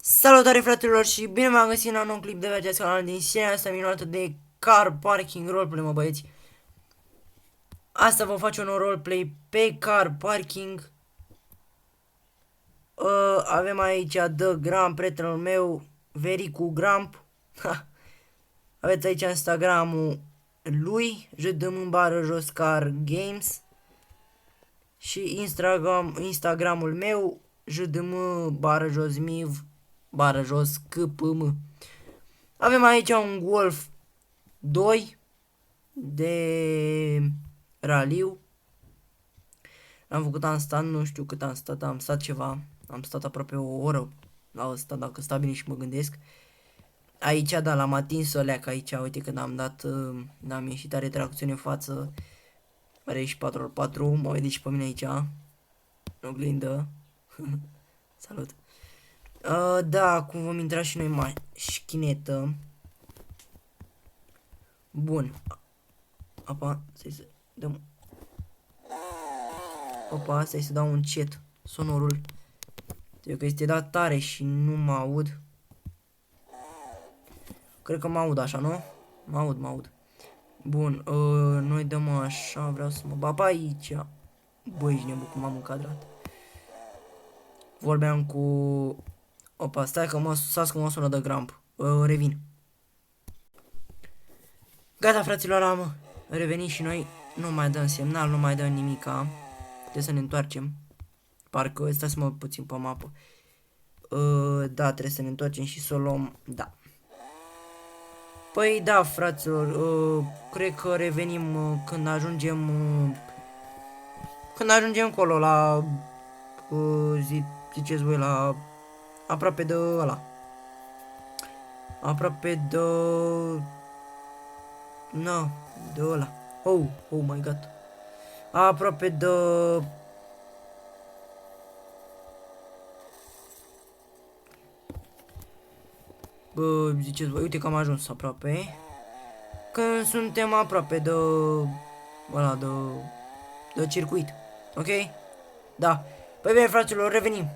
Salutare fraților și bine v-am găsit la un nou clip de pe acest canal din seria asta minunată de car parking roleplay, mă băieți. Asta vom face un roleplay pe car parking. Avem aici The Gramp, prietenul meu, Vericu Gramp. Aveți aici Instagramul lui, jdm_car games. Și Instagramul meu, jdm_miv_kpm. Avem aici un Golf 2 de raliu. Am făcut, am stat, nu știu cât am stat, am stat ceva. Am stat aproape o oră la ăsta, dacă stau bine și mă gândesc. Aici, da, l-am atins o leacă aici, uite când am dat, am ieșit, are tracțiune în față. Are și 4x4, mă vedeți și pe mine aici. În oglindă. Salut. Da, acum vom intra și noi în mașinetă. Bun. Apa, să dăm. Opa, stai să dau un cet sonorul. Trebuie că este dat tare și nu mă aud. Cred că mă aud așa, nu? Mă aud. Bun, noi dăm așa, vreau să mă bap aici. Băi, ești nebun cum m-am încadrat. Vorbeam cu... Opa, stai că mă sună de Gramp. Revin. Gata, fraților, am revenit și noi. Nu mai dăm semnal, nu mai dăm nimica. Trebuie să ne întoarcem. Parcă stai să mă puțin pe mapă. Da, trebuie să ne întoarcem și să o luăm. Da. Păi da, fraților, cred că revenim când ajungem acolo la ziceți voi, la aproape de ăla. Aproape de de ăla. Oh my god. Aproape de ziceți voi, uite că am ajuns aproape. Când suntem aproape de ăla, de circuit. Ok? Da. Păi bine, fraților, revenim.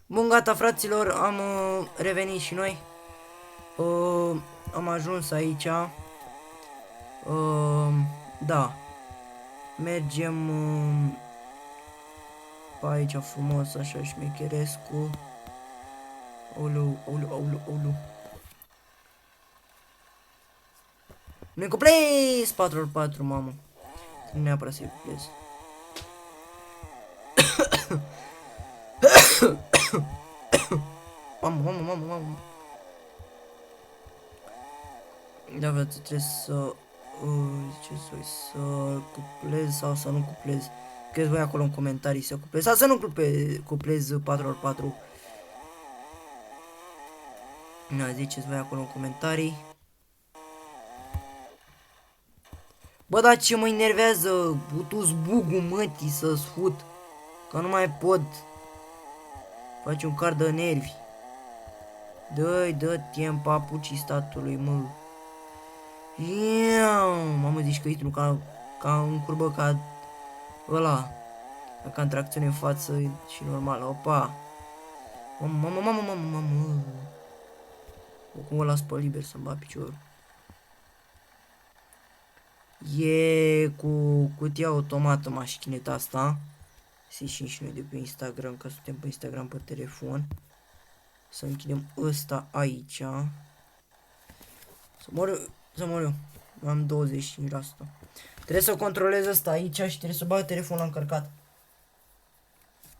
Bun, gata, fraților, am revenit și noi. Am ajuns aici. Da. Mergem pe aici frumos, așa, șmecherescu. Olu. Nu-i cuplez 4x4, mamă. Nu neapărat să-i cuplez. Mamă. Da, frate, trebuie să... să cuplez sau să nu cuplez. Crezi voi acolo în comentarii să cuplez sau să nu cuplez 4x4. Da, ziceți voi acolo în comentarii. Bă, dar ce mă enervează putu zbugul mătii să-ți fut. Că nu mai pot. Faci un car de nervi. Dă-te în papucii statului, mă. Mamă, zici că intru ca un curbă ca ăla. Ca în tracțiune în față și normal. Opa. Mamă. Acum o las pe liber să-mi bat piciorul. E cu cutia automată mașineta asta. Să ieșim și noi de pe Instagram, că suntem pe Instagram pe telefon. Să închidem ăsta aici. Să mor eu. Am 25%. Trebuie să controlez ăsta aici și trebuie să bag telefonul la încărcat.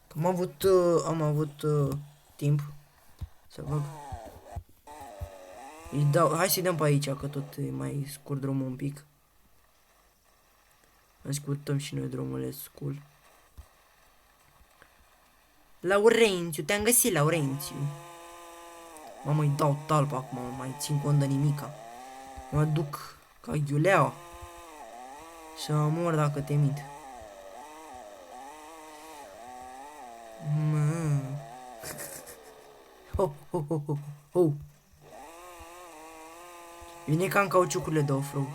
Că am avut timp să văd. Îi dau, hai să-i dăm pe aici, că tot e mai scurt drumul un pic. Ascultăm și noi drumurile scurt. Laurențiu, te-am găsit, Laurențiu. Mamă, îi dau talpa acum, mai țin cont de nimica. Mă duc ca ghiuleaua. Și mă mor dacă te mint. Oh. Vine ca în cauciucurile de off-road.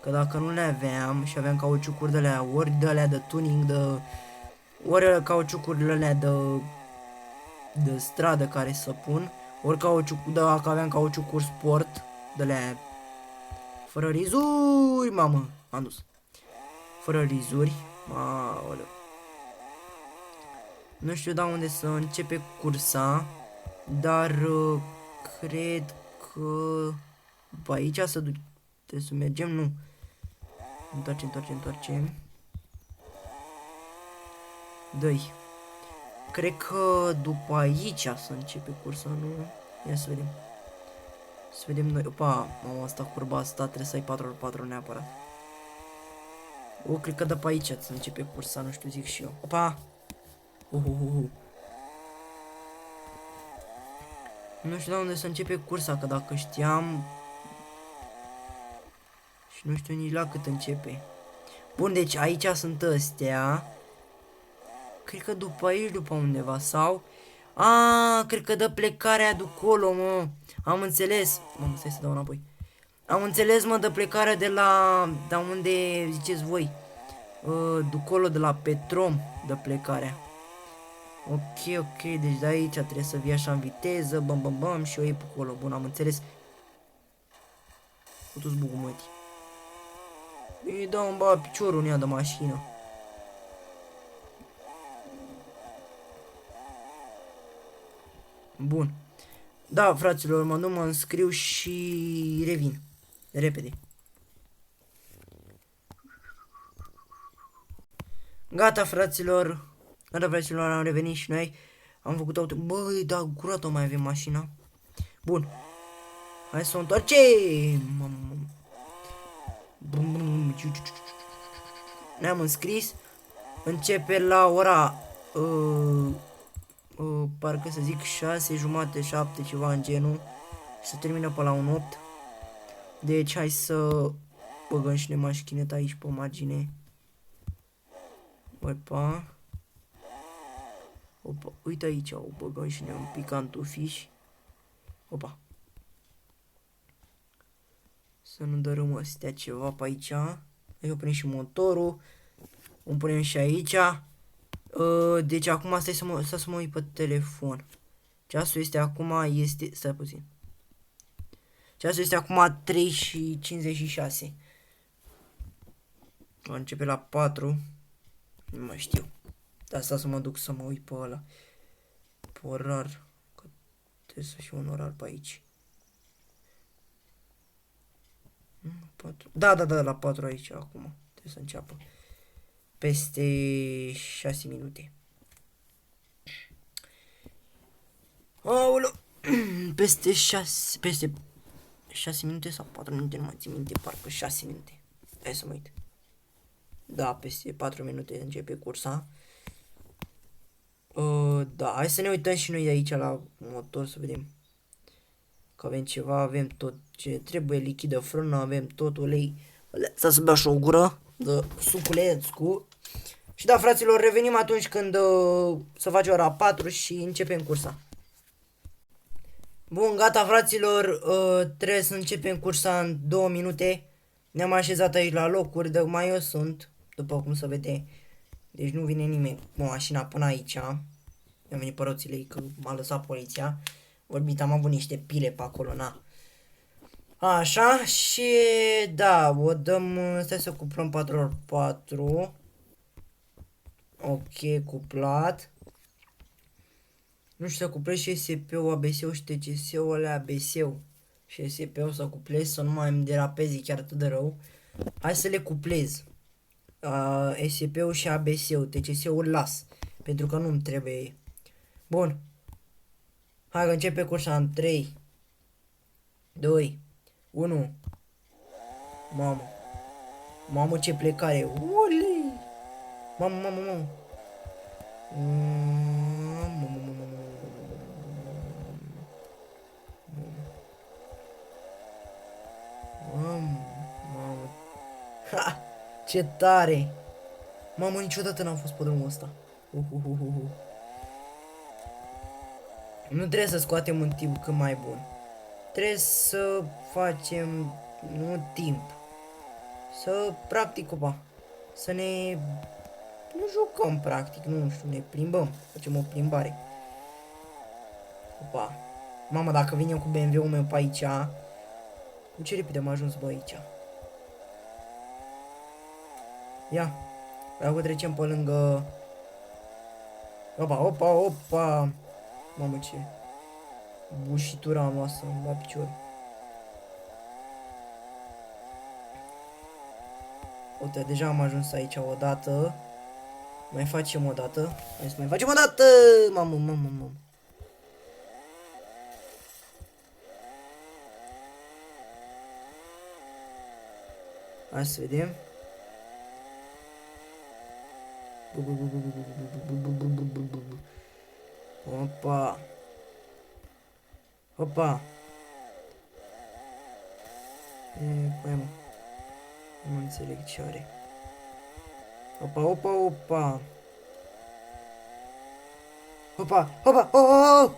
Că dacă nu le aveam și aveam cauciucuri de alea, ori de alea de tuning, ori cauciucurile alea de de stradă care să pun. Ori cauciuc, dacă aveam cauciucuri sport, de la fără rizuri, mamă, am dus. Fără rizuri, aoleu. Nu știu de unde să începe cursa, dar cred că pe aici să duc. Trebuie să mergem, nu. Întoarcem. Dă-i. Cred că după aici să începe cursa, nu? Ia să vedem. Să vedem noi. Opa, mama, asta curba asta trebuie să ai 4x4 neapărat. O, cred că de pe aici să începe cursa, nu știu, zic și eu. Opa! Nu știu de unde să începe cursa, că dacă știam... Și nu știu nici la cât începe. Bun, deci aici sunt astea. Cred că după aici, după undeva, sau... cred că dă plecarea de acolo, mă. Am înțeles. Mă, stai să dau înapoi. Am înțeles, mă, de plecarea de la... De unde ziceți voi. De acolo, de la Petrom, de plecarea. Ok, deci de aici trebuie să vii așa în viteză, bam, și eu iei pe acolo. Bun, am înțeles. Putu-ți bugul, mătii. Îi dau în piciorul în ea de mașină. Bun. Da, fraților, mă duc, mă înscriu și revin. Repede. Gata, fraților. Am revenit și noi. Am făcut auto. Băi, da, curat o mai avem mașina. Bun. Hai să o întoarcem. Ne-am înscris. Începe la ora parcă să zic 6:30, 7, ceva în genul. Și se termină pe la 1:08. Deci hai să băgăm și ne mașineta aici pe margine. Opa. Uite aici, o băgăm și ne un picantufiș. Opa. Să nu dărâm astea ceva pe aici. Aici oprim și motorul. O punem și aici. Deci acum stai să mă uit pe telefon. Ceasul este acum, stai puțin. Ceasul este acum 3:56. Va începe la 4. Nu mai știu. De asta să mă duc să mă uit pe ăla. Pe orar. Că trebuie să fie un orar pe aici. 4. Da, la 4 aici acum. Trebuie să înceapă. Peste 6 minute. Aoleu. Peste 6 minute sau 4 minute, nu mai țin minte, parcă 6 minute. Hai să mă uit. Da, peste 4 minute începe cursa. Da, hai să ne uităm și noi de aici la motor să vedem. Că avem ceva, avem tot ce trebuie, lichidă frână, avem tot ulei. Să bea și o gură de suculețcu. Și da, fraților, revenim atunci când se face ora 4 și începem cursa. Bun, gata, fraților, trebuie să începem cursa în 2 minute. Ne-am așezat aici la locuri, de mai eu sunt, după cum se vede. Deci nu vine nimeni cu mașina până aici. Am venit pe roțile că m-a lăsat poliția. Vorbit, am avut niște pile pe acolo, na. Așa, și da, o dăm, stai să cuplăm 4x4. Ok, cuplat. Nu știu să cuplez și SP-ul, ABS-ul și TCS-ul, alea ABS-ul și SP-ul să cuplez, să nu mai îmi derapeze chiar atât de rău. Hai să le cuplez. SP-ul și ABS-ul, TCS-ul las, pentru că nu-mi trebuie. Bun. Hai că începe cursa în 3, 2, 1. Mamă. Mamă, ce plecare. Uli! Mamă. Mamă. Ha! Ce tare! Mamă, niciodată n-am fost pe drumul ăsta. Nu trebuie să scoatem un timp cât mai bun. Trebuie să facem, nu timp. Să practic, opa. Să ne... Nu jucăm practic, nu știu, ne plimbăm. Facem o plimbare. Opa. Mamă, dacă vin eu cu BMW-ul meu pe aici... Cu ce repede am ajuns, bă, aici? Ia. Dacă trecem pe lângă... Opa, opa, opa. Mamă, ce... bușitura am luat să-mi la picior. Uite, deja am ajuns aici odată. Mai facem o dată. Hai să mai facem o dată! Mamă, mamă, mamă. Hai să vedem. Opa. Opa. Păi mă. Nu înțeleg ce are. Opa, opa, opa. Opa, opa, oh, oh, oh.